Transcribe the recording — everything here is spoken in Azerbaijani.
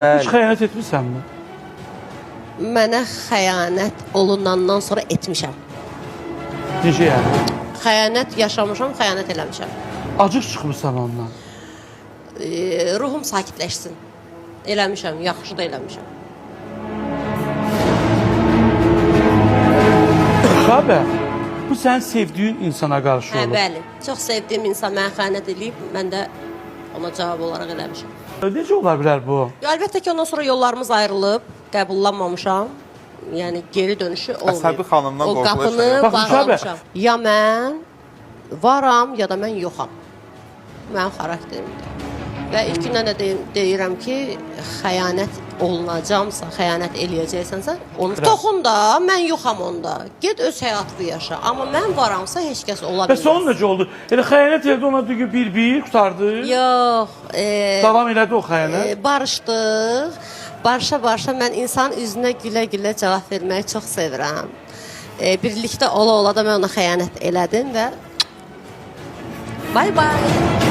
Hiç xəyanət etmirsənmi? Mənə xəyanət olunandan sonra etmişəm. Necə yəni? Xəyanət yaşamışam, xəyanət eləmişəm. Acıq çıxmırsan ondan. Ruhum sakitləşsin. Eləmişəm, yaxşı da eləmişəm. Xabə, bu sənin sevdiyin insana qarşı olur. Bəli. Çox sevdiyim insan mənə xəyanət eləyib, mən də ona cavab olaraq eləmişəm. Necə ola bilər bu? Əlbəttə ki, ondan sonra yollarımız ayrılıb, qəbullanmamışam. Yəni geri dönüşü olmuyor. Əsəbi xanımdan o qorxulu qapını şey. Baxın, bağlamışam. Ya mən varam, ya da mən yoxam. Mənim xarakterimdir. Və ilk gündən də deyirəm ki, xəyanət olunacamsa, xəyanət eləyəcəksənsə, onu toxun da, mən yoxam onda. Get öz həyatını yaşa. Amma mən varamsa heç kəs ola bilməz. Bəs onun necə oldu? Elə xəyanət elədi, ona düzgün bir qutardı. Yox. Davam elədi o xəyanət. Barışdıq. Barışa-barışa mən insan üzünə gülə-gülə cavab verməyi çox sevirəm. Birlikdə ola-ola da mən ona xəyanət elədim və bay bay.